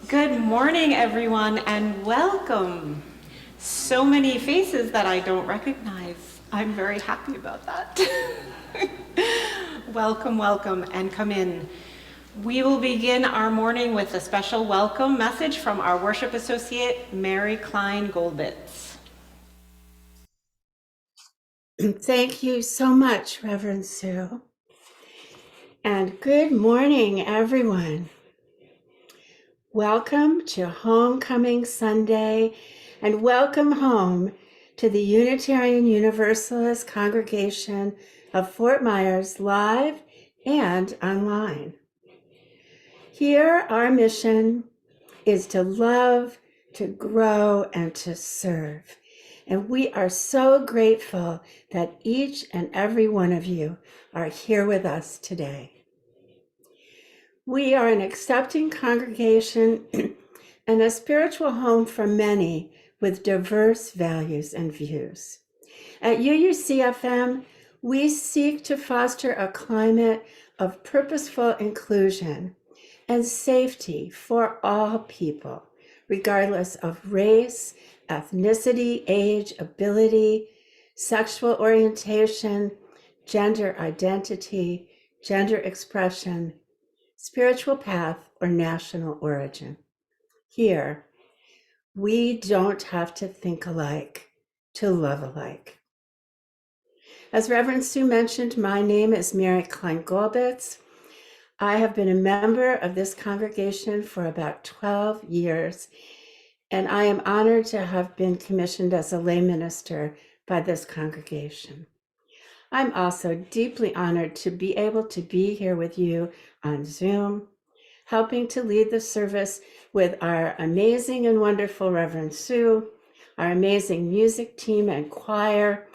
Good morning, everyone, and welcome. So many faces that I don't recognize. I'm very happy about that. Welcome, welcome, and come in. We will begin our morning with a special welcome message from our worship associate, Mary Cline Golbitz. Thank you so much, Reverend Sue. And good morning, everyone. Welcome to Homecoming Sunday, and welcome home to the Unitarian Universalist Congregation of Fort Myers, live and online. Here, our mission is to love, to grow, and to serve. And we are so grateful that each and every one of you are here with us today. We are an accepting congregation and a spiritual home for many with diverse values and views. At UUCFM, we seek to foster a climate of purposeful inclusion and safety for all people, regardless of race, ethnicity, age, ability, sexual orientation, gender identity, gender expression, spiritual path, or national origin. Here, we don't have to think alike to love alike. As Reverend Sue mentioned, my name is Mary Cline Golbitz. I have been a member of this congregation for about 12 years, and I am honored to have been commissioned as a lay minister by this congregation. I'm also deeply honored to be able to be here with you on Zoom, helping to lead the service with our amazing and wonderful Reverend Sue, our amazing music team and choir,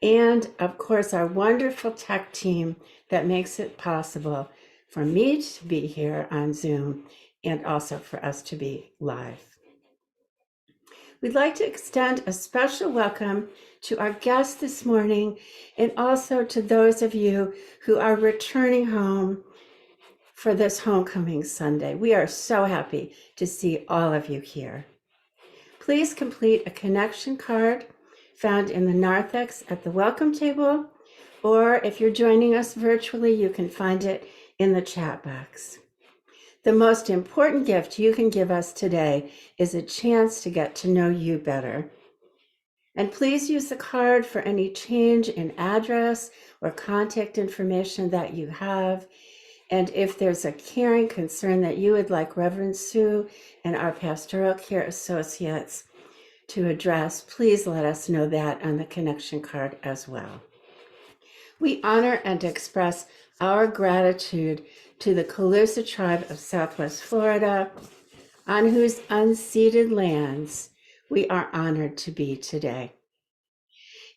and of course, our wonderful tech team that makes it possible for me to be here on Zoom and also for us to be live. We'd like to extend a special welcome to our guests this morning and also to those of you who are returning home for this Homecoming Sunday. We are so happy to see all of you here. Please complete a connection card found in the narthex at the welcome table, or if you're joining us virtually, you can find it in the chat box. The most important gift you can give us today is a chance to get to know you better. And please use the card for any change in address or contact information that you have. And if there's a caring concern that you would like Reverend Sue and our pastoral care associates to address, please let us know that on the connection card as well. We honor and express our gratitude to the Calusa tribe of Southwest Florida, on whose unceded lands we are honored to be today.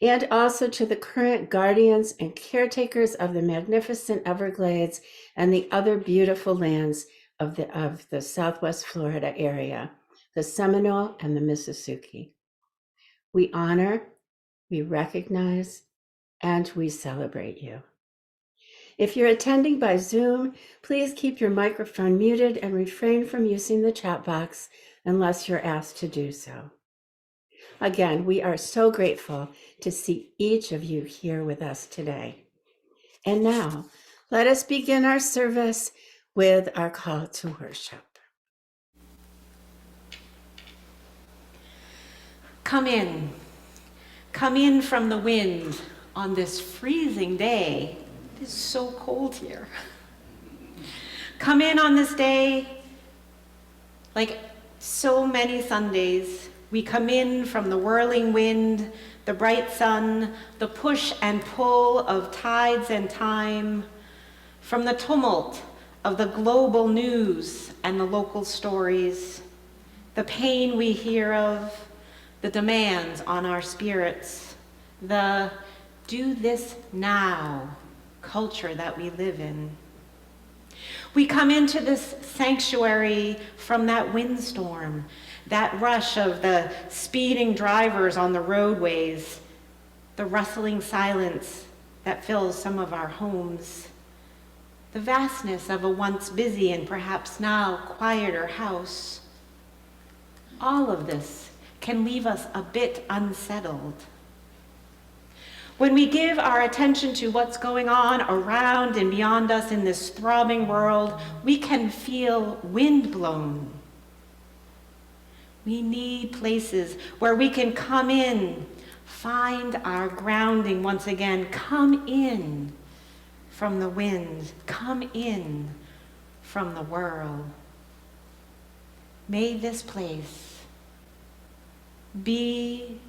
And also to the current guardians and caretakers of the magnificent Everglades and the other beautiful lands of the Southwest Florida area, the Seminole and the Mississippi. We honor, we recognize, and we celebrate you. If you're attending by Zoom, please keep your microphone muted and refrain from using the chat box unless you're asked to do so. Again, we are so grateful to see each of you here with us today. And now, let us begin our service with our call to worship. Come in from the wind on this freezing day. It is so cold here. Come in on this day, like so many Sundays, we come in from the whirling wind, the bright sun, the push and pull of tides and time, from the tumult of the global news and the local stories, the pain we hear of, the demands on our spirits, the do this now culture that we live in. We come into this sanctuary from that windstorm, that rush of the speeding drivers on the roadways, the rustling silence that fills some of our homes, the vastness of a once busy and perhaps now quieter house, All of this can leave us a bit unsettled. When we give our attention to what's going on around and beyond us in this throbbing world, we can feel windblown. We need places where we can come in, find our grounding once again, come in from the wind, come in from the whirl. May this place be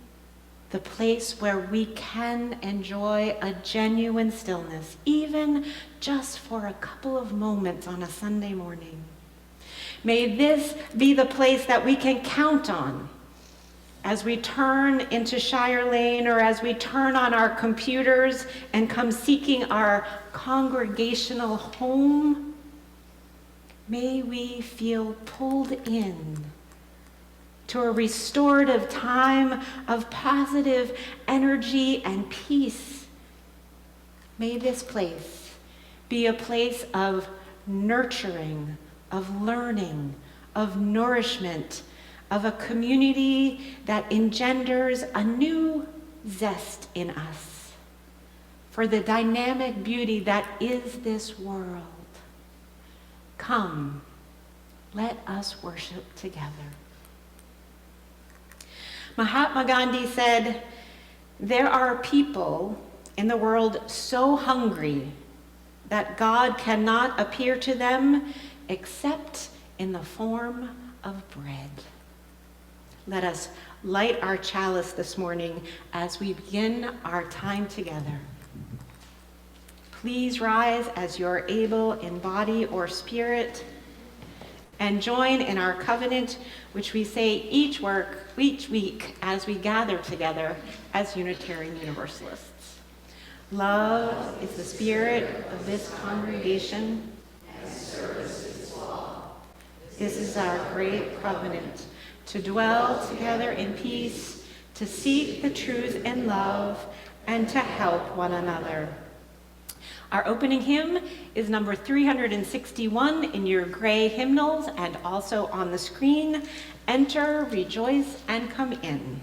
the place where we can enjoy a genuine stillness, even just for a couple of moments on a Sunday morning. May this be the place that we can count on as we turn into Shire Lane or as we turn on our computers and come seeking our congregational home. May we feel pulled in to a restorative time of positive energy and peace. May this place be a place of nurturing, of learning, of nourishment, of a community that engenders a new zest in us for the dynamic beauty that is this world. Come, let us worship together. Mahatma Gandhi said, "There are people in the world so hungry that God cannot appear to them except in the form of bread." Let us light our chalice this morning as we begin our time together. Please rise as you're able in body or spirit and join in our covenant, which we say each week as we gather together as Unitarian Universalists. Love is the spirit of this congregation, and service is law. This is our great covenant, to dwell together in peace, to seek the truth in love, and to help one another. Our opening hymn is number 361 in your gray hymnals and also on the screen. Enter, rejoice, and come in.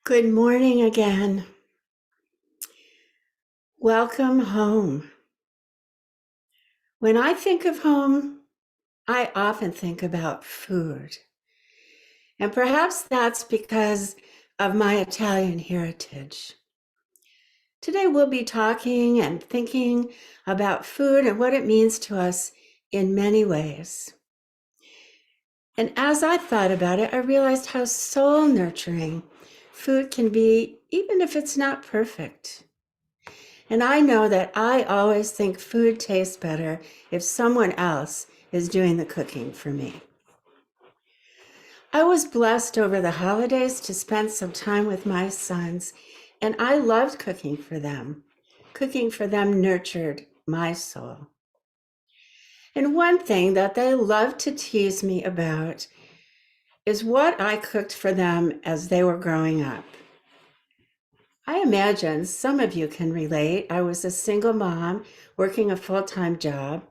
Good morning again. Welcome home. When I think of home, I often think about food. And perhaps that's because of my Italian heritage. Today we'll be talking and thinking about food and what it means to us in many ways. And as I thought about it, I realized how soul nurturing food can be, even if it's not perfect. And I know that I always think food tastes better if someone else is doing the cooking for me. I was blessed over the holidays to spend some time with my sons, and I loved cooking for them. Cooking for them nurtured my soul. And one thing that they love to tease me about is what I cooked for them as they were growing up. I imagine some of you can relate. I was a single mom working a full-time job.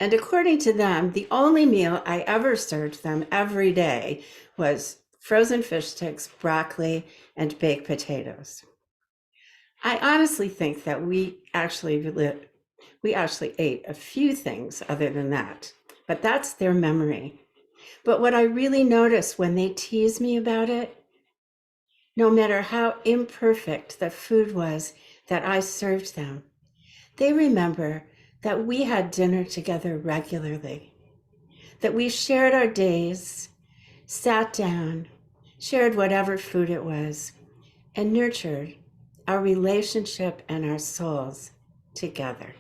And according to them, the only meal I ever served them every day was frozen fish sticks, broccoli, and baked potatoes. I honestly think that we actually ate a few things other than that, but that's their memory. But what I really notice when they tease me about it, no matter how imperfect the food was that I served them, they remember that we had dinner together regularly, that we shared our days, sat down, shared whatever food it was, and nurtured our relationship and our souls together.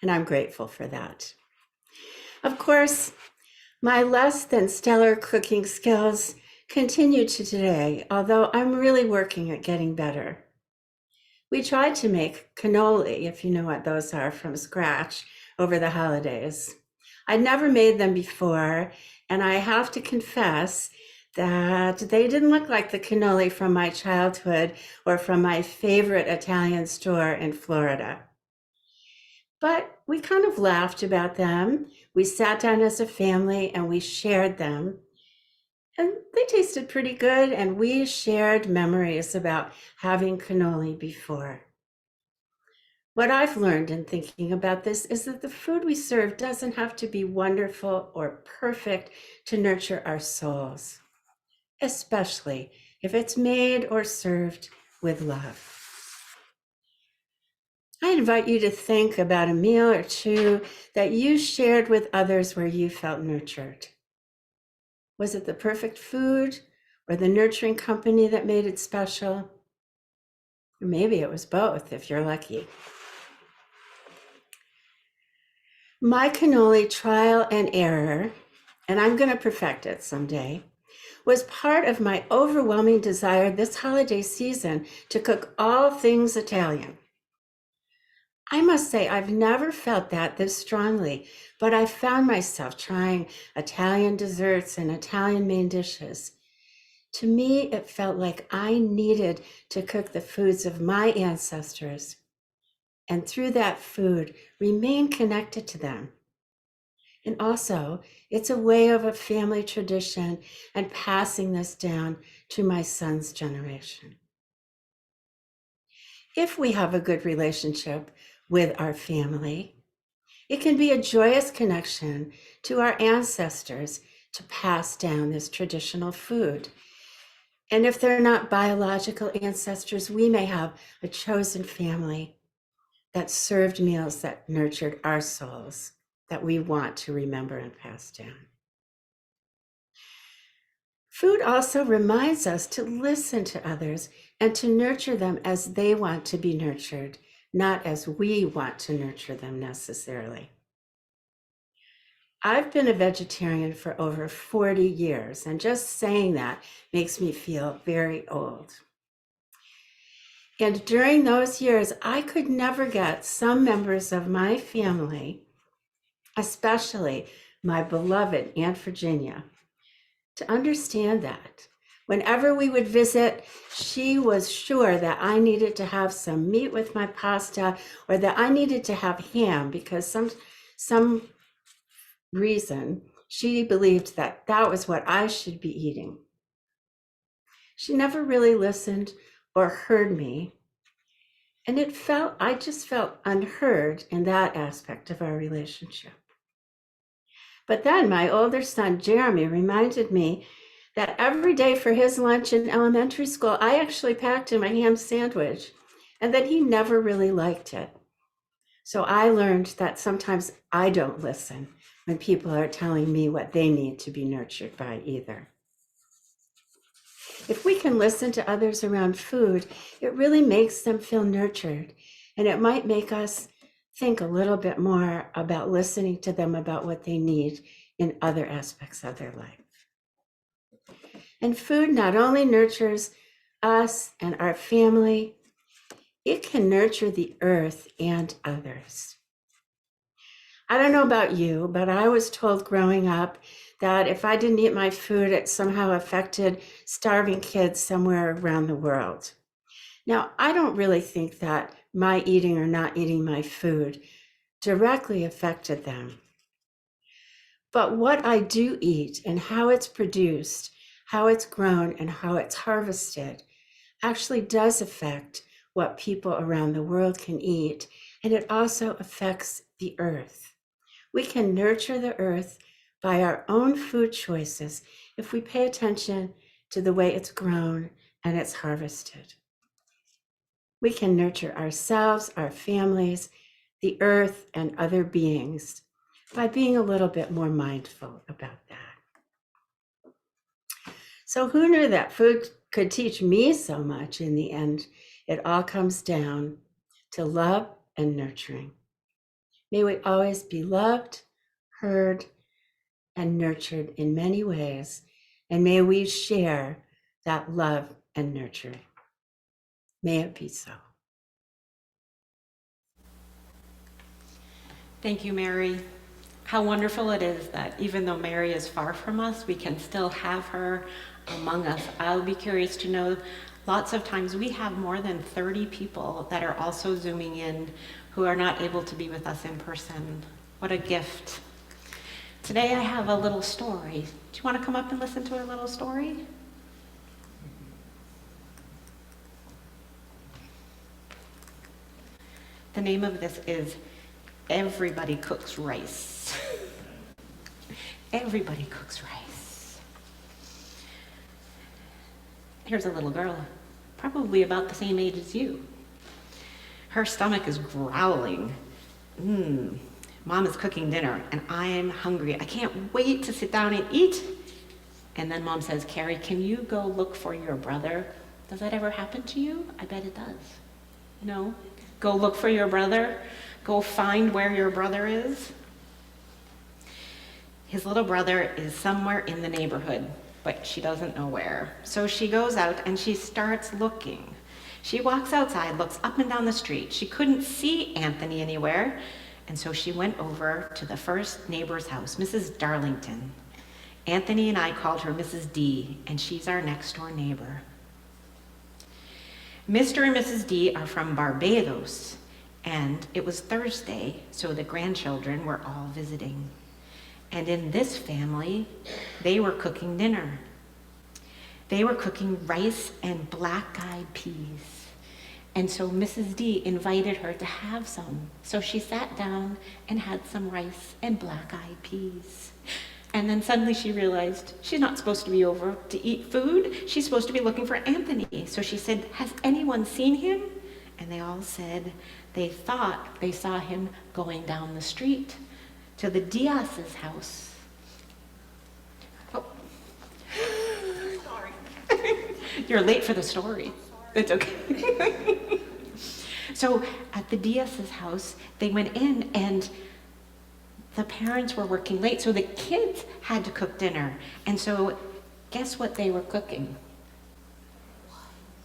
And I'm grateful for that. Of course, my less than stellar cooking skills continue to today, although I'm really working at getting better. We tried to make cannoli, if you know what those are, from scratch over the holidays. I'd never made them before, and I have to confess that they didn't look like the cannoli from my childhood or from my favorite Italian store in Florida. But we kind of laughed about them. We sat down as a family and we shared them. And they tasted pretty good, and we shared memories about having cannoli before. What I've learned in thinking about this is that the food we serve doesn't have to be wonderful or perfect to nurture our souls, especially if it's made or served with love. I invite you to think about a meal or two that you shared with others where you felt nurtured. Was it the perfect food or the nurturing company that made it special? Or maybe it was both, if you're lucky. My cannoli trial and error, and I'm going to perfect it someday, was part of my overwhelming desire this holiday season to cook all things Italian. I must say, I've never felt that this strongly, but I found myself trying Italian desserts and Italian main dishes. To me, it felt like I needed to cook the foods of my ancestors, and through that food, remain connected to them. And also, it's a way of a family tradition and passing this down to my son's generation. If we have a good relationship with our family, it can be a joyous connection to our ancestors to pass down this traditional food. And if they're not biological ancestors, we may have a chosen family that served meals that nurtured our souls that we want to remember and pass down. Food also reminds us to listen to others and to nurture them as they want to be nurtured, not as we want to nurture them necessarily. I've been a vegetarian for over 40 years, and just saying that makes me feel very old. And during those years, I could never get some members of my family, especially my beloved Aunt Virginia, to understand that. Whenever we would visit, she was sure that I needed to have some meat with my pasta, or that I needed to have ham because some reason she believed that that was what I should be eating. She never really listened or heard me, and I just felt unheard in that aspect of our relationship. But then my older son, Jeremy, reminded me that every day for his lunch in elementary school, I actually packed him a ham sandwich, and that he never really liked it. So I learned that sometimes I don't listen when people are telling me what they need to be nurtured by either. If we can listen to others around food, it really makes them feel nurtured, and it might make us think a little bit more about listening to them about what they need in other aspects of their life. And food not only nurtures us and our family, it can nurture the earth and others. I don't know about you, but I was told growing up that if I didn't eat my food, it somehow affected starving kids somewhere around the world. Now, I don't really think that my eating or not eating my food directly affected them. But what I do eat and how it's produced, how it's grown, and how it's harvested actually does affect what people around the world can eat. And it also affects the earth. We can nurture the earth by our own food choices if we pay attention to the way it's grown and it's harvested. We can nurture ourselves, our families, the earth, and other beings by being a little bit more mindful about that. So who knew that food could teach me so much in the end? It all comes down to love and nurturing. May we always be loved, heard, and nurtured in many ways, and may we share that love and nurturing. May it be so. Thank you, Mary. How wonderful it is that even though Mary is far from us, we can still have her among us. I'll be curious to know, lots of times we have more than 30 people that are also Zooming in who are not able to be with us in person. What a gift. Today I have a little story. Do you want to come up and listen to a little story? The name of this is Everybody Cooks Rice. Everybody cooks rice. Here's a little girl, probably about the same age as you. Her stomach is growling. Mom is cooking dinner and I'm hungry. I can't wait to sit down and eat. And then Mom says, Carrie, can you go look for your brother? Does that ever happen to you? I bet it does. No? Go look for your brother. Go find where your brother is. His little brother is somewhere in the neighborhood, but she doesn't know where. So she goes out and she starts looking. She walks outside, looks up and down the street. She couldn't see Anthony anywhere, and so she went over to the first neighbor's house, Mrs. Darlington. Anthony and I called her Mrs. D, and she's our next door neighbor. Mr. and Mrs. D are from Barbados, and it was Thursday, so the grandchildren were all visiting. And in this family, they were cooking dinner. They were cooking rice and black-eyed peas. And so Mrs. D invited her to have some. So she sat down and had some rice and black-eyed peas. And then suddenly she realized she's not supposed to be over to eat food. She's supposed to be looking for Anthony. So she said, has anyone seen him? And they all said they thought they saw him going down the street to the Diaz's house. Oh, sorry. You're late for the story. It's okay. So at the Diaz's house, they went in and the parents were working late, so the kids had to cook dinner. And so guess what they were cooking?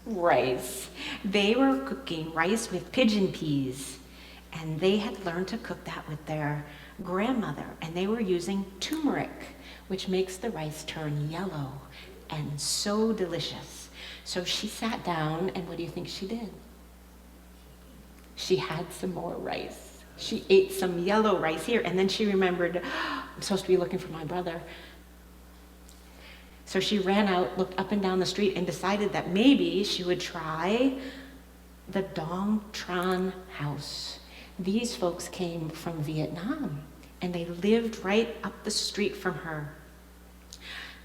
Rice. They were cooking rice with pigeon peas. And they had learned to cook that with their grandmother. And they were using turmeric, which makes the rice turn yellow and so delicious. So she sat down, and what do you think she did? She had some more rice. She ate some yellow rice here, and then she remembered, I'm supposed to be looking for my brother. So she ran out, looked up and down the street, and decided that maybe she would try the Dong Tran house. These folks came from Vietnam, and they lived right up the street from her.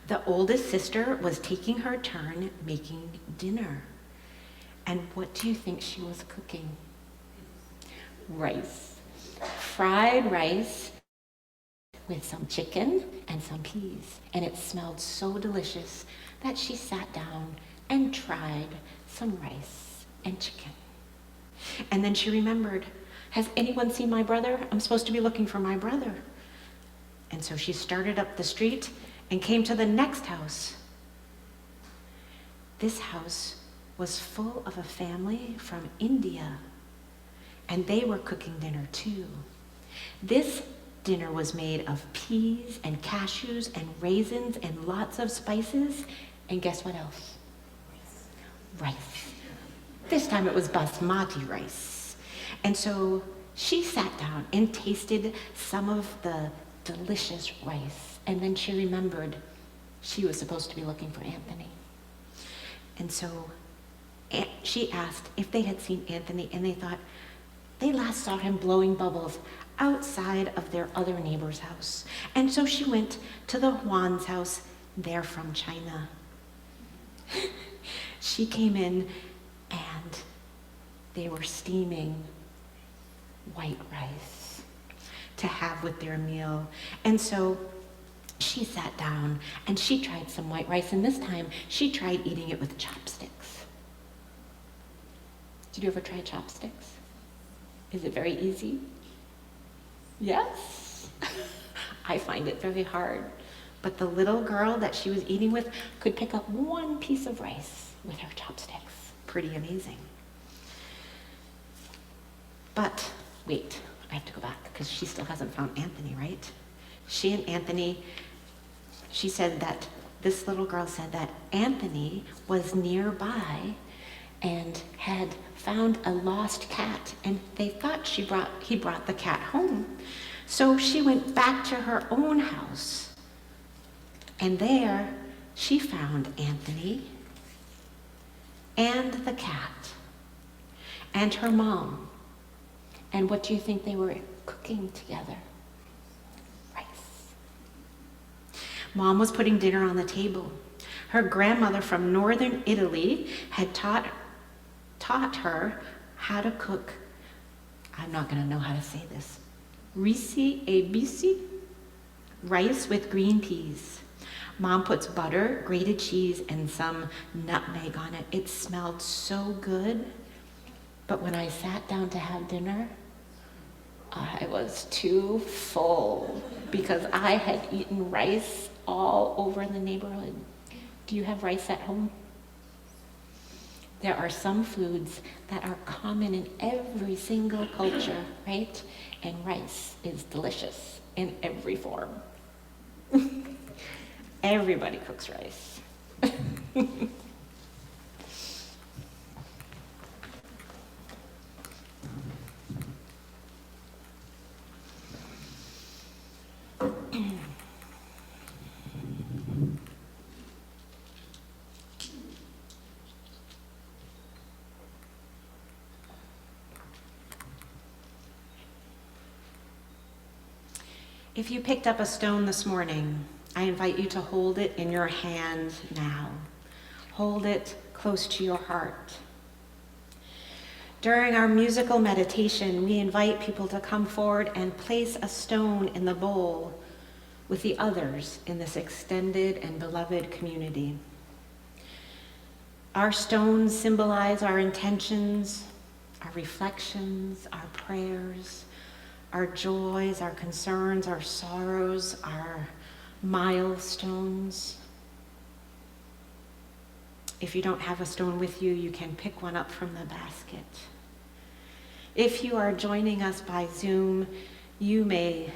The oldest sister was taking her turn making dinner. And what do you think she was cooking? Rice. Fried rice with some chicken and some peas. And it smelled so delicious that she sat down and tried some rice and chicken. And then she remembered, has anyone seen my brother? I'm supposed to be looking for my brother. And so she started up the street and came to the next house. This house was full of a family from India, and they were cooking dinner too. This dinner was made of peas and cashews and raisins and lots of spices. And guess what else? Rice. This time it was basmati rice. And so she sat down and tasted some of the delicious rice. And then she remembered she was supposed to be looking for Anthony. And so she asked if they had seen Anthony, and they thought they last saw him blowing bubbles outside of their other neighbor's house. And so she went to the Juan's house. They're from China. She came in and they were steaming white rice to have with their meal. And so she sat down and she tried some white rice, and this time she tried eating it with chopsticks. Did you ever try chopsticks? Is it very easy? Yes. I find it very hard. But the little girl that she was eating with could pick up one piece of rice with her chopsticks. Pretty amazing. But wait, I have to go back because she still hasn't found Anthony, right? She and Anthony, she said that this little girl said that Anthony was nearby and had found a lost cat, and they thought he brought the cat home. So she went back to her own house, and there she found Anthony and the cat and her mom. And what do you think they were cooking together? Rice. Mom was putting dinner on the table. Her grandmother from northern Italy had taught her how to cook, I'm not going to know how to say this, risi e bisi, rice with green peas. Mom puts butter, grated cheese, and some nutmeg on it. It smelled so good, but when I sat down to have dinner, I was too full because I had eaten rice all over the neighborhood. Do you have rice at home? There are some foods that are common in every single culture, right? And rice is delicious in every form. Everybody cooks rice. If you picked up a stone this morning, I invite you to hold it in your hand now. Hold it close to your heart. During our musical meditation, we invite people to come forward and place a stone in the bowl with the others in this extended and beloved community. Our stones symbolize our intentions, our reflections, our prayers, our joys, our concerns, our sorrows, our milestones. If you don't have a stone with you, you can pick one up from the basket. If you are joining us by Zoom, you may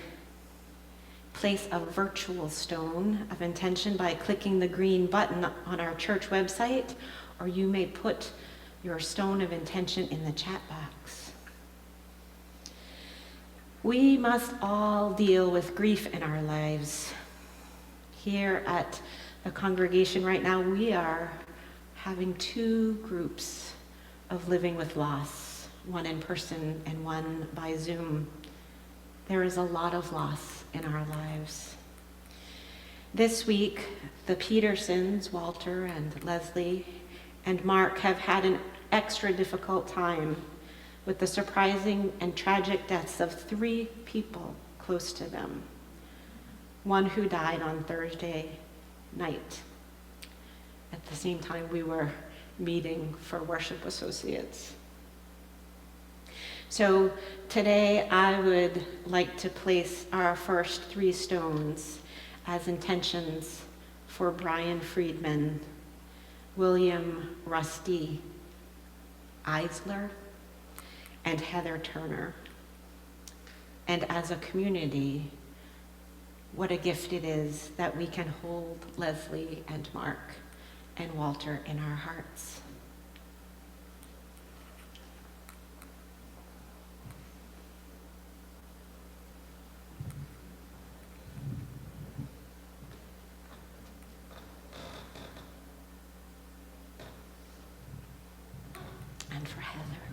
place a virtual stone of intention by clicking the green button on our church website, or you may put your stone of intention in the chat box. We must all deal with grief in our lives. Here at the congregation right now, we are having two groups of living with loss, one in person and one by Zoom. There is a lot of loss in our lives. This week, the Petersons, Walter and Leslie and Mark, have had an extra difficult time with the surprising and tragic deaths of 3 people close to them. One who died on Thursday night at the same time we were meeting for worship associates. So today I would like to place our first 3 stones as intentions for Brian Friedman, William Rusty Eisler, and Heather Turner. And as a community, What a gift it is that we can hold Leslie and Mark and Walter in our hearts. And for Heather.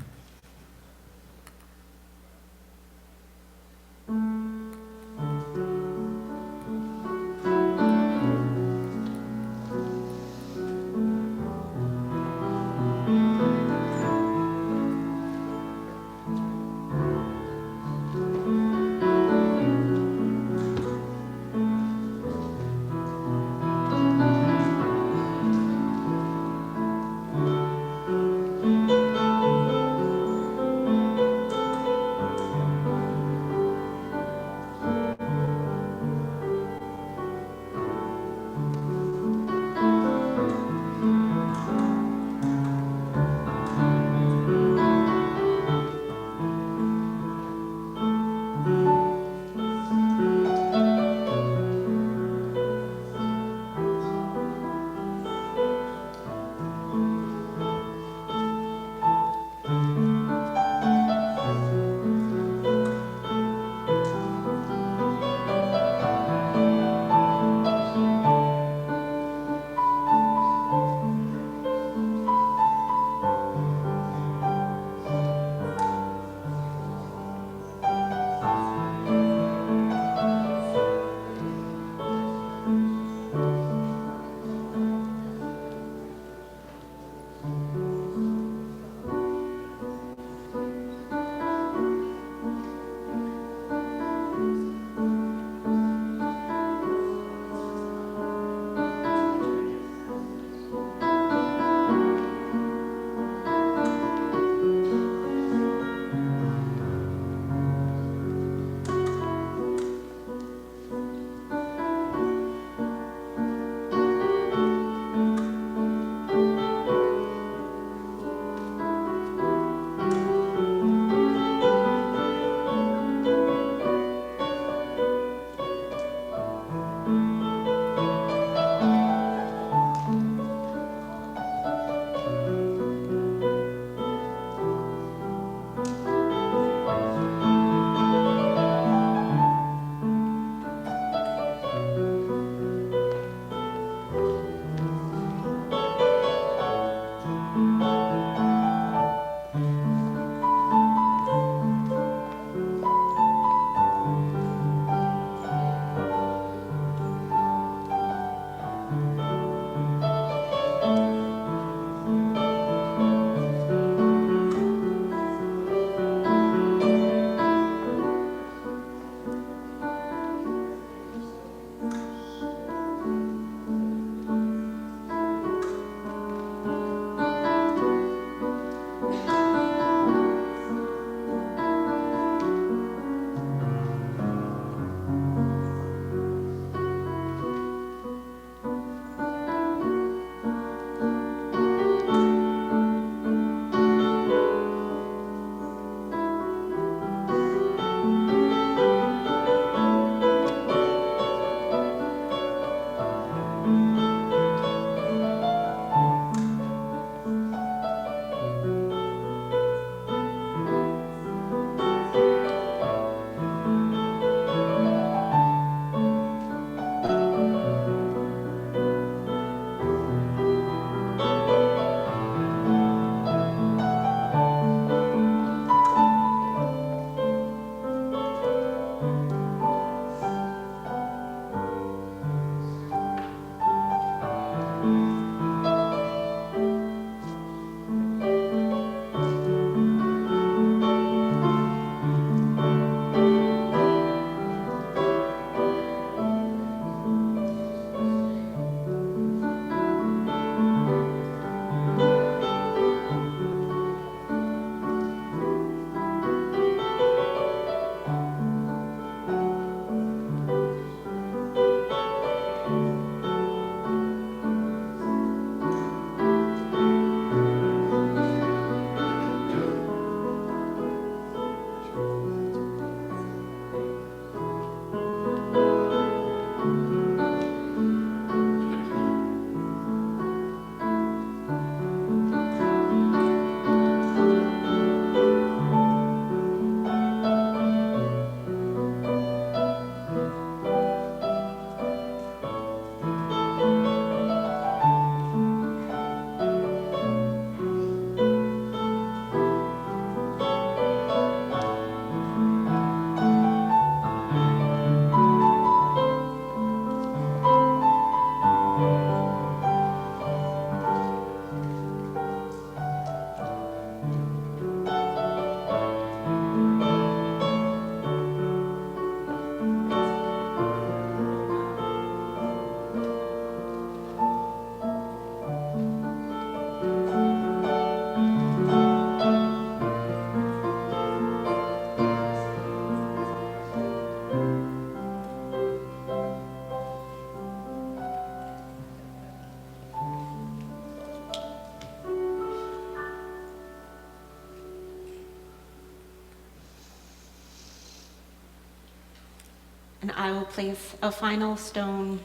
And I will place a final stone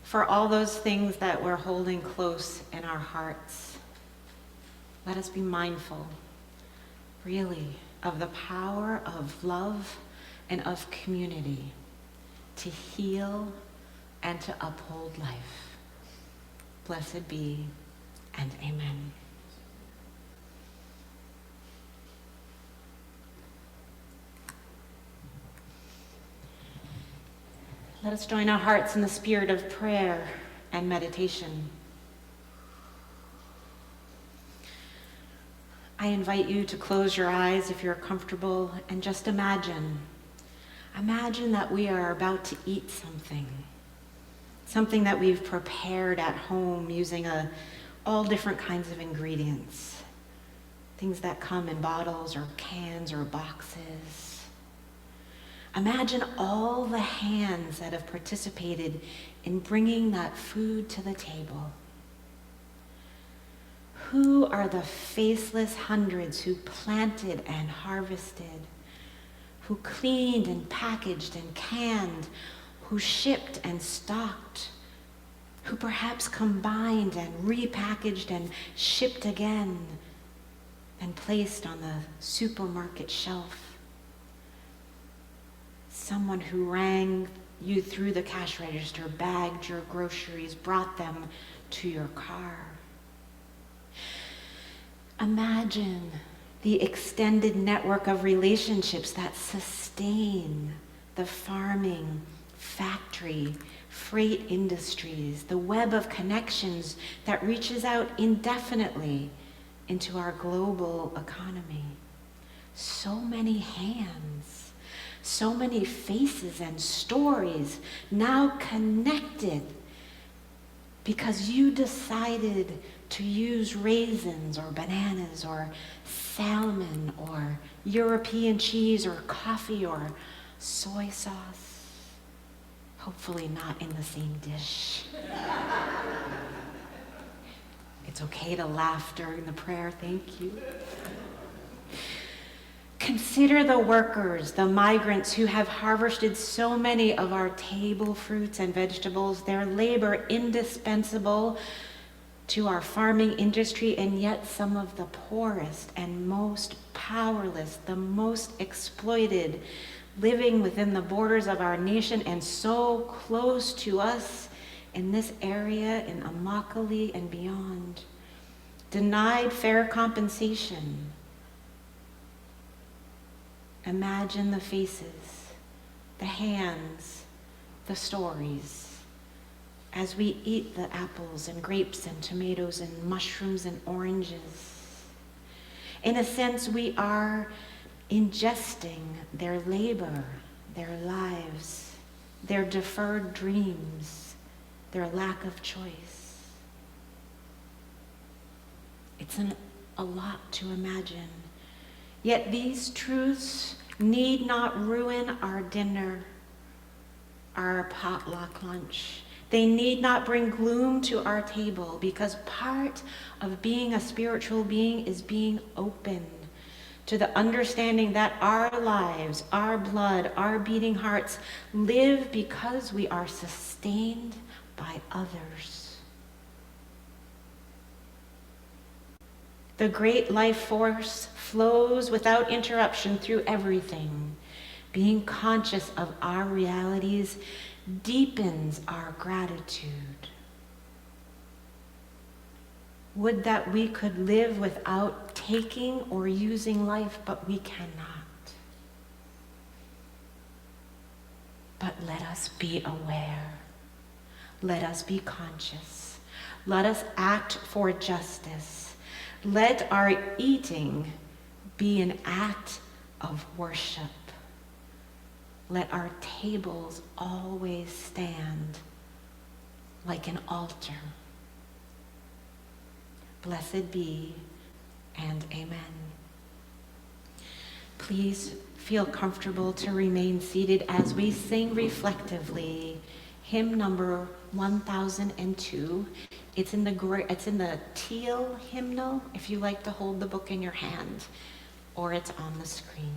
for all those things that we're holding close in our hearts. Let us be mindful, really, of the power of love and of community to heal and to uphold life. Blessed be, and amen. Let us join our hearts in the spirit of prayer and meditation. I invite you to close your eyes if you're comfortable and just imagine that we are about to eat something that we've prepared at home using all different kinds of ingredients, things that come in bottles or cans or boxes. Imagine all the hands that have participated in bringing that food to the table. Who are the faceless hundreds who planted and harvested, who cleaned and packaged and canned, who shipped and stocked, who perhaps combined and repackaged and shipped again and placed on the supermarket shelf? Someone who rang you through the cash register, bagged your groceries, brought them to your car. Imagine the extended network of relationships that sustain the farming, factory, freight industries, the web of connections that reaches out indefinitely into our global economy. So many hands. So many faces and stories now connected because you decided to use raisins or bananas or salmon or European cheese or coffee or soy sauce. Hopefully not in the same dish. It's okay to laugh during the prayer, thank you. Consider the workers, the migrants who have harvested so many of our table fruits and vegetables, their labor indispensable to our farming industry, and yet some of the poorest and most powerless, the most exploited, living within the borders of our nation and so close to us in this area, in Immokalee and beyond, denied fair compensation. Imagine the faces, the hands, the stories, as we eat the apples and grapes and tomatoes and mushrooms and oranges. In a sense, we are ingesting their labor, their lives, their deferred dreams, their lack of choice. It's a lot to imagine. Yet these truths need not ruin our dinner, our potluck lunch. They need not bring gloom to our table, because part of being a spiritual being is being open to the understanding that our lives, our blood, our beating hearts live because we are sustained by others. The great life force flows without interruption through everything. Being conscious of our realities deepens our gratitude. Would that we could live without taking or using life, but we cannot. But let us be aware. Let us be conscious. Let us act for justice. Let our eating be an act of worship. Let our tables always stand like an altar. Blessed be, and amen. Please feel comfortable to remain seated as we sing reflectively hymn number 1002. It's in the teal hymnal, if you like to hold the book in your hand, or it's on the screen.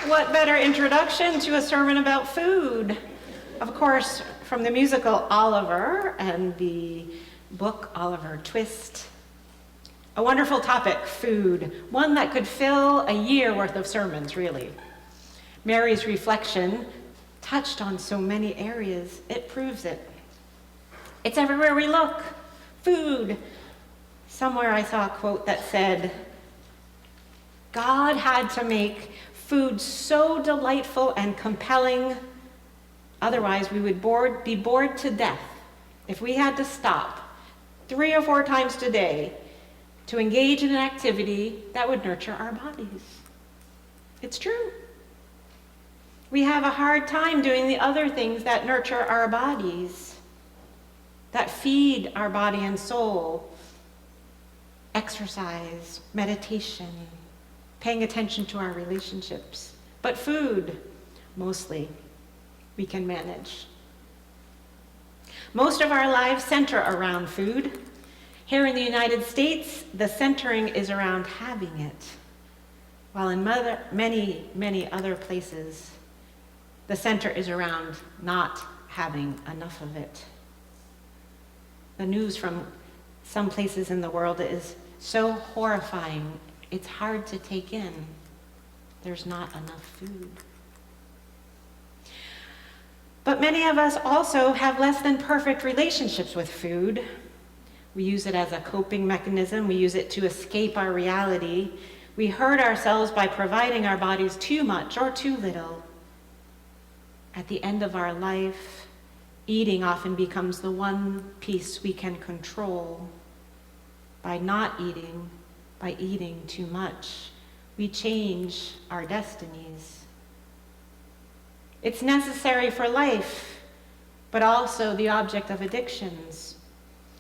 what better introduction to a sermon about food? Of course, from the musical Oliver and the book Oliver Twist. A wonderful topic, food, one that could fill a year worth of sermons, really. Mary's reflection touched on so many areas, it proves it. It's everywhere we look, food. Somewhere I saw a quote that said, God had to make food so delightful and compelling, otherwise we would be bored to death if we had to stop 3 or 4 times today to engage in an activity that would nurture our bodies. It's true. We have a hard time doing the other things that nurture our bodies, that feed our body and soul. Exercise, meditation, paying attention to our relationships. But food, mostly, we can manage. Most of our lives center around food. Here in the United States, the centering is around having it, while in many other places, the center is around not having enough of it. The news from some places in the world is so horrifying, it's hard to take in. There's not enough food. But many of us also have less than perfect relationships with food. We use it as a coping mechanism. We use it to escape our reality. We hurt ourselves by providing our bodies too much or too little. At the end of our life, eating often becomes the one piece we can control. By not eating, by eating too much, we change our destinies. It's necessary for life, but also the object of addictions.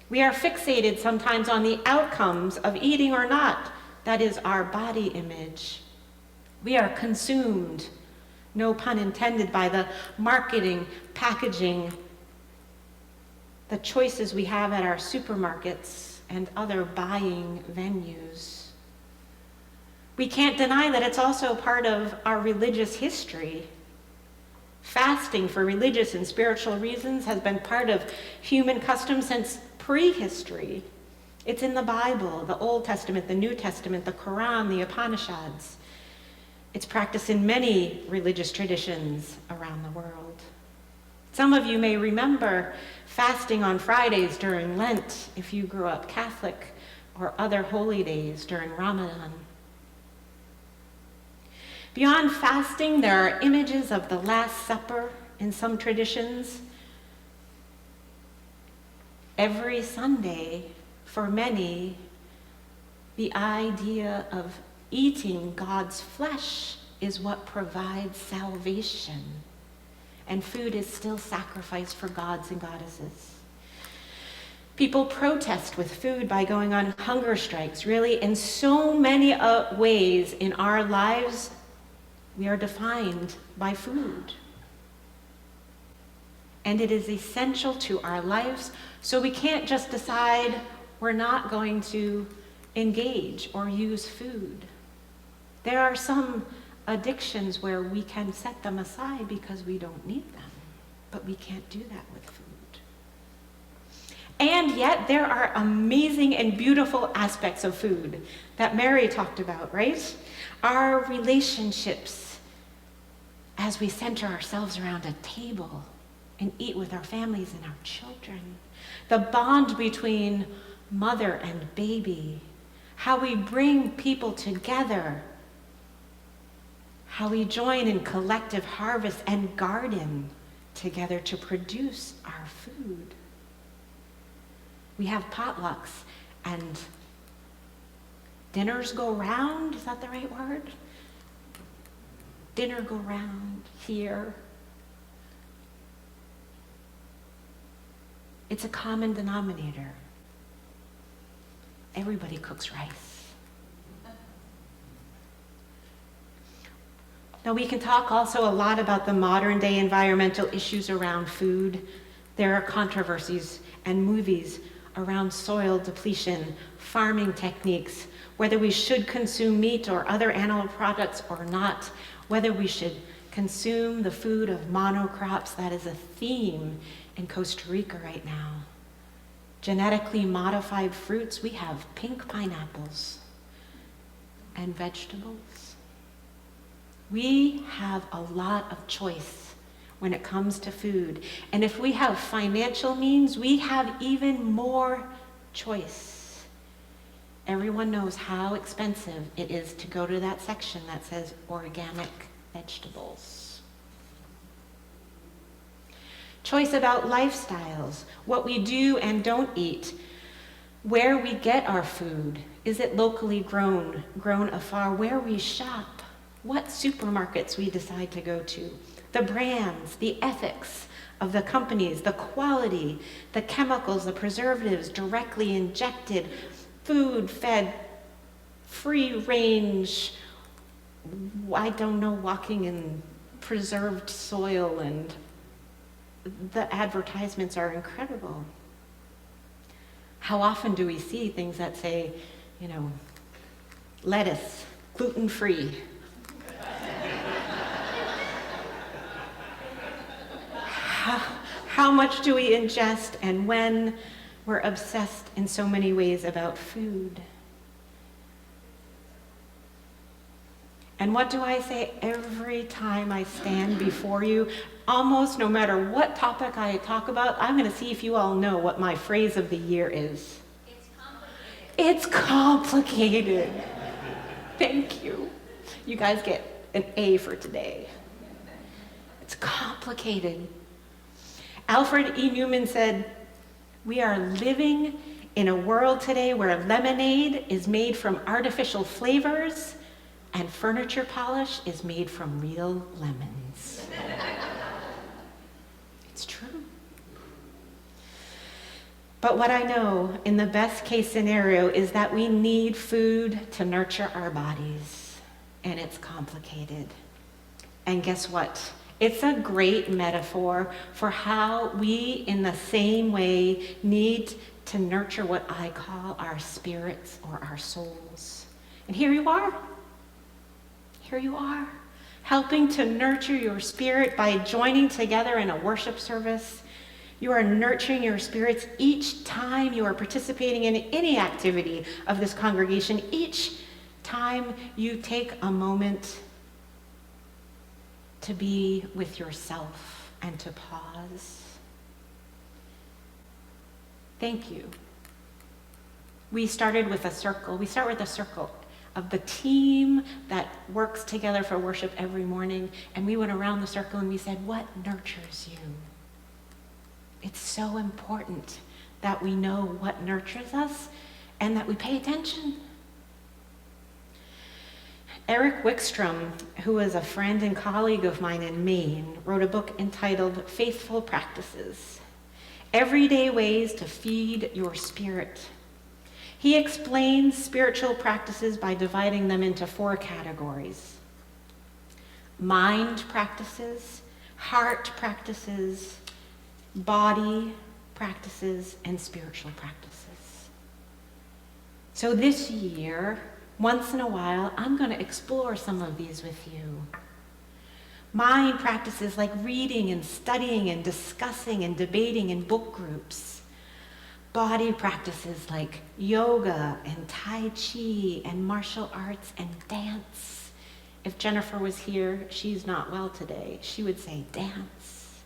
We are fixated sometimes on the outcomes of eating or not, that is our body image. We are consumed, no pun intended, by the marketing, packaging, the choices we have at our supermarkets and other buying venues. We can't deny that it's also part of our religious history. Fasting for religious and spiritual reasons has been part of human custom since prehistory. It's in the Bible, the Old Testament, the New Testament, the Quran, the Upanishads. It's practiced in many religious traditions around the world. Some of you may remember fasting on Fridays during Lent if you grew up Catholic, or other holy days during Ramadan. Beyond fasting, there are images of the Last Supper in some traditions. Every Sunday, for many, the idea of eating God's flesh is what provides salvation. And food is still sacrificed for gods and goddesses. People protest with food by going on hunger strikes. Really, in so many ways in our lives, we are defined by food. And it is essential to our lives, so we can't just decide we're not going to engage or use food. There are some addictions where we can set them aside because we don't need them, but we can't do that with food. And yet there are amazing and beautiful aspects of food that Mary talked about, right? Our relationships as we center ourselves around a table and eat with our families and our children. The bond between mother and baby, how we bring people together, how we join in collective harvest and garden together to produce our food. We have potlucks and dinners go round, is that the right word? Dinner go round here. It's a common denominator. Everybody cooks rice. Now we can talk also a lot about the modern day environmental issues around food. There are controversies and movies around soil depletion, farming techniques, whether we should consume meat or other animal products or not, whether we should consume the food of monocrops. That is a theme in Costa Rica right now. Genetically modified fruits, we have pink pineapples and vegetables. We have a lot of choice when it comes to food. And if we have financial means, we have even more choice. Everyone knows how expensive it is to go to that section that says organic vegetables. Choice about lifestyles, what we do and don't eat, where we get our food. Is it locally grown afar? Where we shop, what supermarkets we decide to go to, the brands, the ethics of the companies, the quality, the chemicals, the preservatives, directly injected, food fed, free range, I don't know, walking in preserved soil, and the advertisements are incredible. How often do we see things that say, lettuce, gluten-free? How much do we ingest and when? We're obsessed in so many ways about food. And what do I say every time I stand before you? Almost no matter what topic I talk about, I'm going to see if you all know what my phrase of the year is. It's complicated. Thank you. You guys get an A for today. It's complicated. Alfred E. Newman said, "We are living in a world today where lemonade is made from artificial flavors and furniture polish is made from real lemons." It's true. But what I know in the best case scenario is that we need food to nurture our bodies, and it's complicated. And guess what? It's a great metaphor for how we, in the same way, need to nurture what I call our spirits or our souls. And here you are. Here you are, helping to nurture your spirit by joining together in a worship service. You are nurturing your spirits each time you are participating in any activity of this congregation, each time you take a moment to be with yourself and to pause. Thank you. We started with a circle. We start with a circle of the team that works together for worship every morning, and we went around the circle and we said, what nurtures you? It's so important that we know what nurtures us and that we pay attention. Eric Wickstrom, who is a friend and colleague of mine in Maine, wrote a book entitled Faithful Practices: Everyday Ways to Feed Your Spirit. He explains spiritual practices by dividing them into 4 categories: mind practices, heart practices, body practices, and spiritual practices. So this year, once in a while, I'm going to explore some of these with you. Mind practices like reading and studying and discussing and debating in book groups. Body practices like yoga and Tai Chi and martial arts and dance. If Jennifer was here, she's not well today, she would say dance.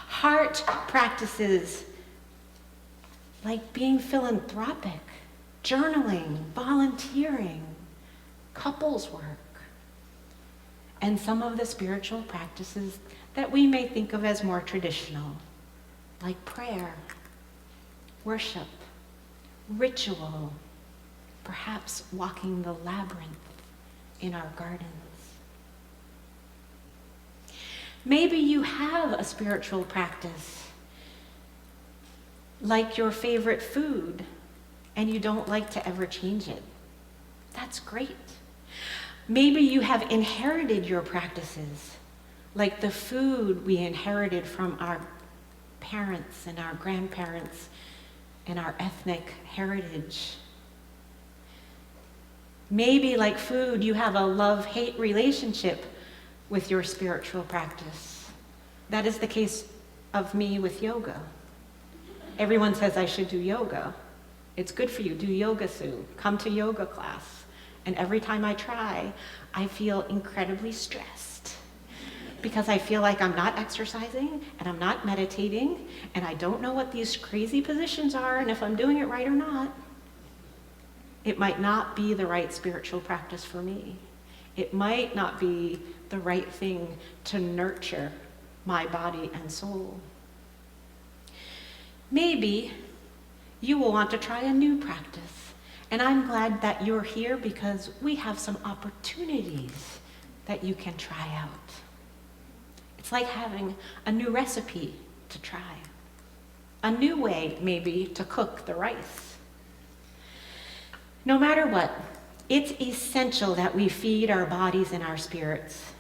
Heart practices like being philanthropic, journaling, volunteering, couples work, and some of the spiritual practices that we may think of as more traditional, like prayer, worship, ritual, perhaps walking the labyrinth in our gardens. Maybe you have a spiritual practice, like your favorite food, and you don't like to ever change it. That's great. Maybe you have inherited your practices, like the food we inherited from our parents and our grandparents, and our ethnic heritage. Maybe, like food, you have a love-hate relationship with your spiritual practice. That is the case of me with yoga. Everyone says I should do yoga. It's good for you. Do yoga soon. Come to yoga class. And every time I try, I feel incredibly stressed because I feel like I'm not exercising and I'm not meditating and I don't know what these crazy positions are and if I'm doing it right or not. It might not be the right spiritual practice for me. It might not be the right thing to nurture my body and soul. Maybe you will want to try a new practice. And I'm glad that you're here because we have some opportunities that you can try out. It's like having a new recipe to try. A new way, maybe, to cook the rice. No matter what, it's essential that we feed our bodies and our spirits.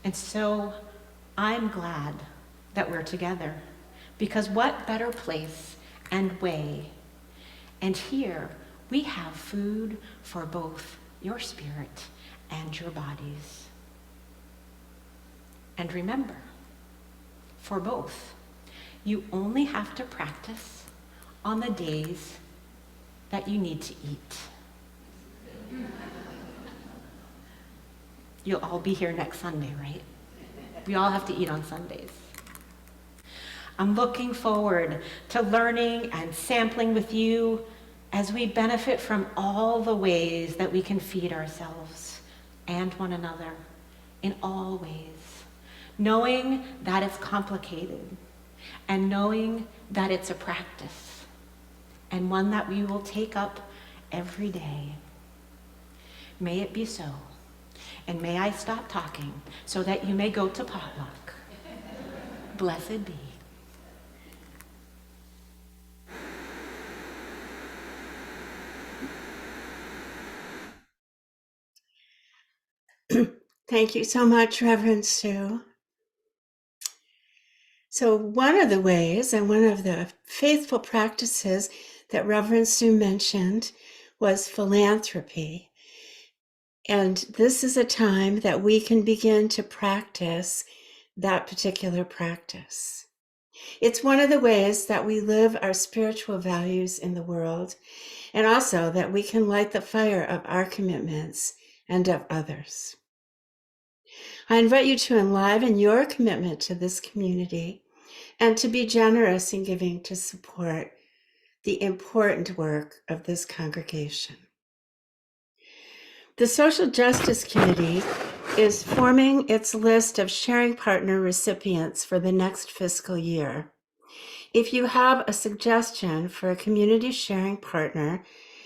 And so I'm glad that we're together, because what better place and way? And here we have food for both your spirit and your bodies. And remember, for both, you only have to practice on the days that you need to eat. You'll all be here next Sunday, right? We all have to eat on Sundays. I'm looking forward to learning and sampling with you as we benefit from all the ways that we can feed ourselves and one another in all ways, knowing that it's complicated and knowing that it's a practice and one that we will take up every day. May it be so, and may I stop talking so that you may go to potluck. Blessed be. Thank you so much, Reverend Sue. So one of the ways and one of the faithful practices that Reverend Sue mentioned was philanthropy. And this is a time that we can begin to practice that particular practice. It's one of the ways that we live our spiritual values in the world, and also that we can light the fire of our commitments and of others. I invite you to enliven your commitment to this community and to be generous in giving to support the important work of this congregation. The Social Justice Committee is forming its list of sharing partner recipients for the next fiscal year. If you have a suggestion for a community sharing partner,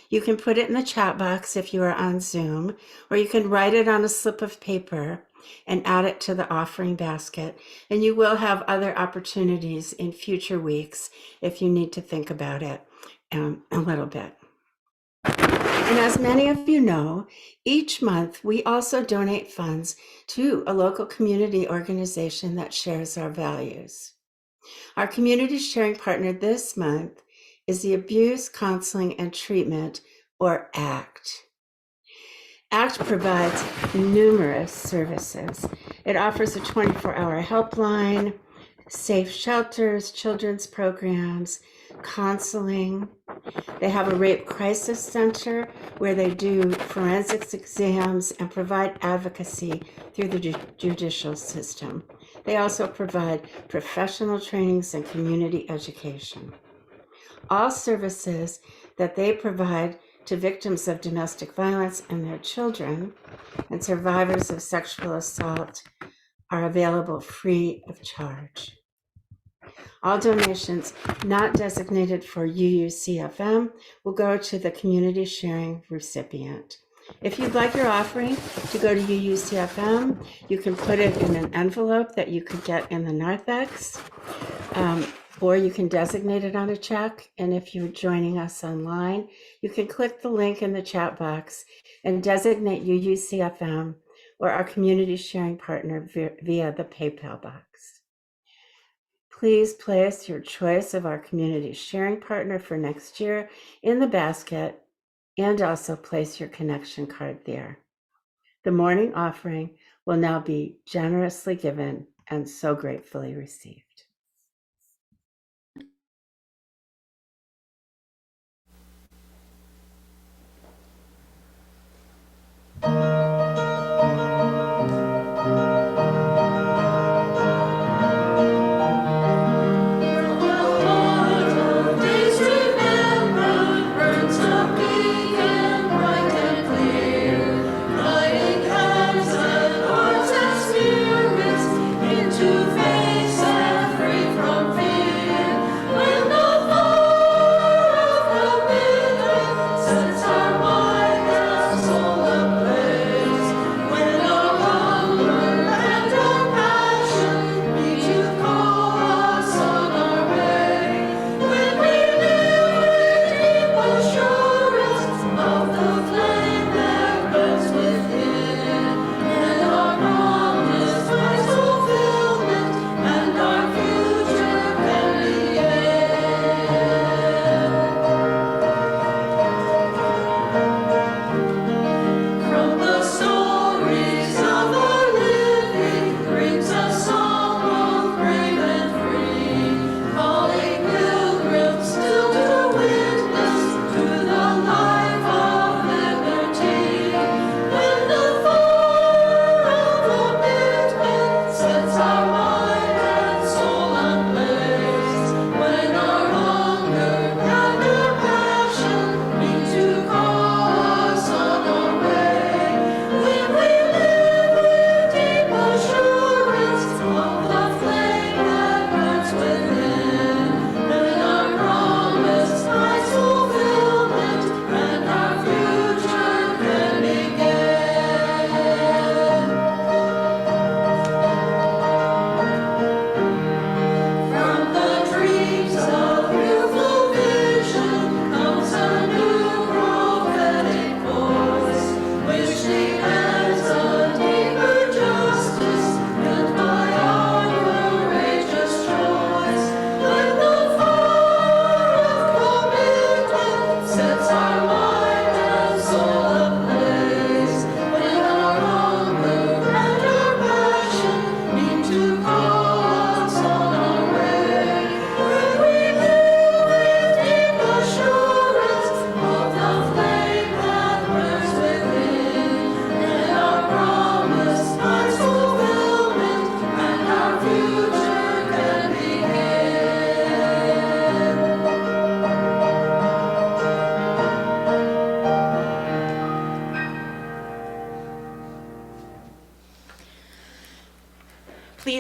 you can put it in the chat box if you are on Zoom, or you can write it on a slip of paper and add it to the offering basket. And you will have other opportunities in future weeks if you need to think about it a little bit. And as many of you know, each month we also donate funds to a local community organization that shares our values. Our community sharing partner this month is the Abuse, Counseling, and Treatment, or ACT. ACT provides numerous services. It offers a 24-hour helpline, safe shelters, children's programs, counseling. They have a rape crisis center where they do forensics exams and provide advocacy through the judicial system. They also provide professional trainings and community education. All services that they provide to victims of domestic violence and their children and survivors of sexual assault are available free of charge. All donations not designated for UUCFM will go to the community sharing recipient. If you'd like your offering to go to UUCFM, you can put it in an envelope that you could get in the narthex, or you can designate it on a check. And if you're joining us online, you can click the link in the chat box and designate UUCFM or our community sharing partner via the PayPal box. Please place your choice of our community sharing partner for next year in the basket and also place your connection card there. The morning offering will now be generously given and so gratefully received.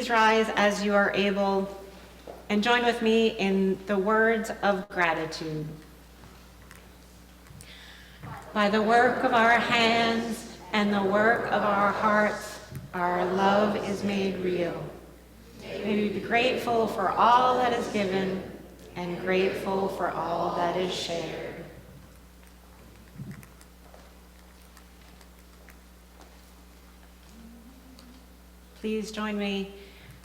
Please rise as you are able and join with me in the words of gratitude. By the work of our hands and the work of our hearts, our love is made real. May we be grateful for all that is given and grateful for all that is shared. Please join me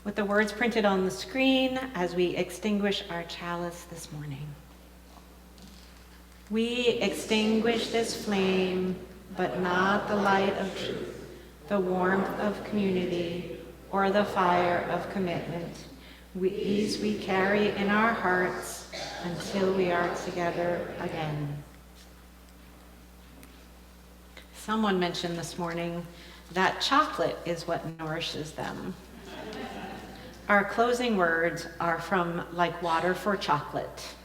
with the words printed on the screen as we extinguish our chalice this morning. We extinguish this flame, but not the light of truth, the warmth of community, or the fire of commitment. These we carry in our hearts until we are together again. Someone mentioned this morning that chocolate is what nourishes them. Our closing words are from Like Water for Chocolate.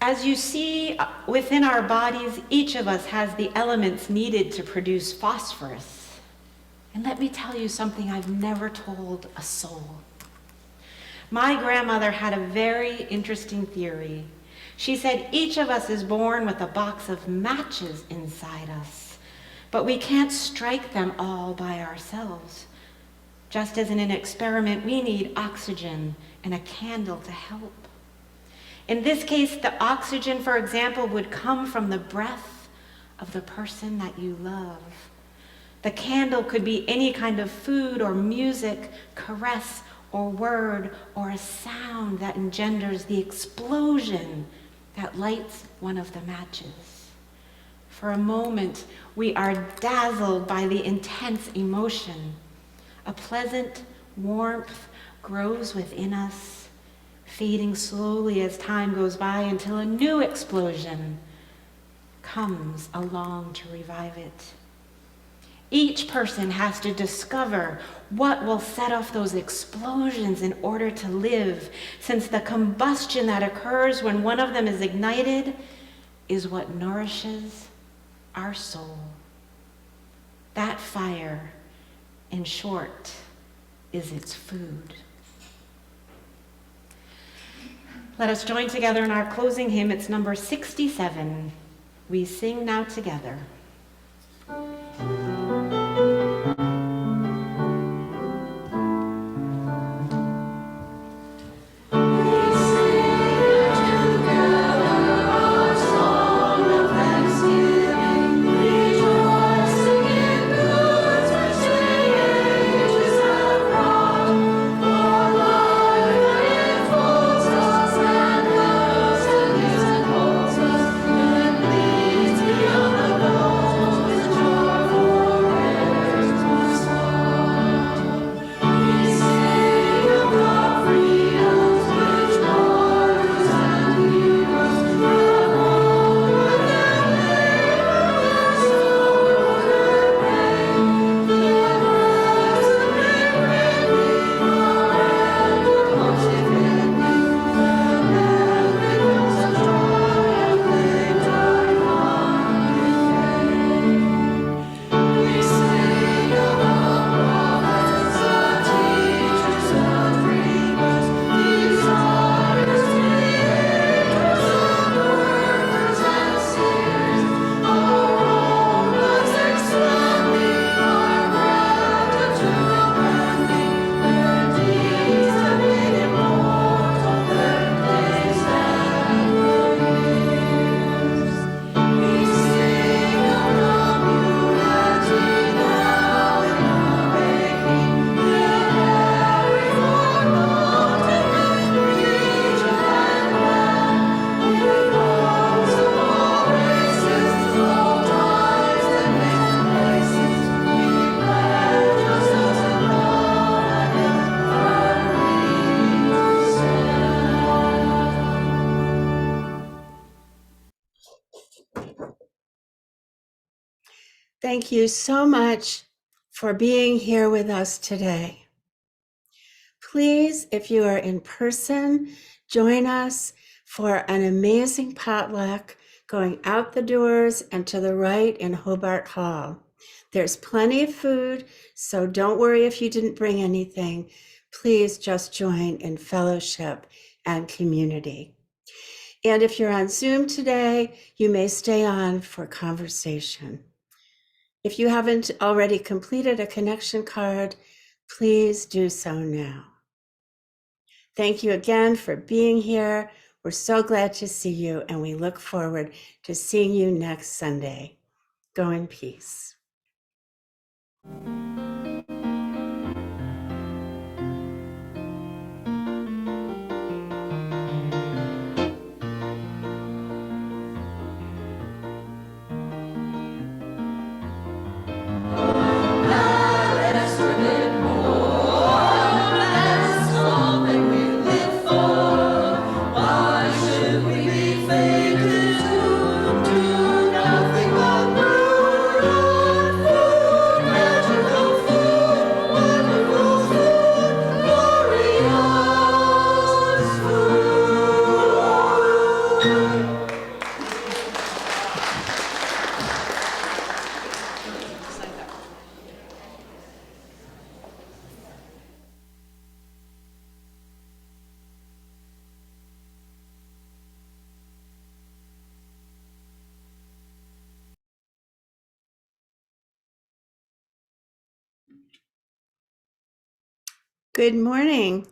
As you see, within our bodies, each of us has the elements needed to produce phosphorus. And let me tell you something I've never told a soul. My grandmother had a very interesting theory. She said each of us is born with a box of matches inside us, but we can't strike them all by ourselves. Just as in an experiment, we need oxygen and a candle to help. In this case, the oxygen, for example, would come from the breath of the person that you love. The candle could be any kind of food or music, caress, or word or a sound that engenders the explosion that lights one of the matches. For a moment, we are dazzled by the intense emotion. A pleasant warmth grows within us, fading slowly as time goes by until a new explosion comes along to revive it. Each person has to discover what will set off those explosions in order to live, since the combustion that occurs when one of them is ignited is what nourishes our soul. That fire, in short, is its food. Let us join together in our closing hymn. It's number 67. We sing now together. Thank you so much for being here with us today. Please, if you are in person, join us for an amazing potluck going out the doors and to the right in Hobart Hall. There's plenty of food, so don't worry if you didn't bring anything. Please just join in fellowship and community. And if you're on Zoom today, you may stay on for conversation. If you haven't already completed a connection card, please do so now. Thank you again for being here. We're so glad to see you, and we look forward to seeing you next Sunday. Go in peace. Good morning.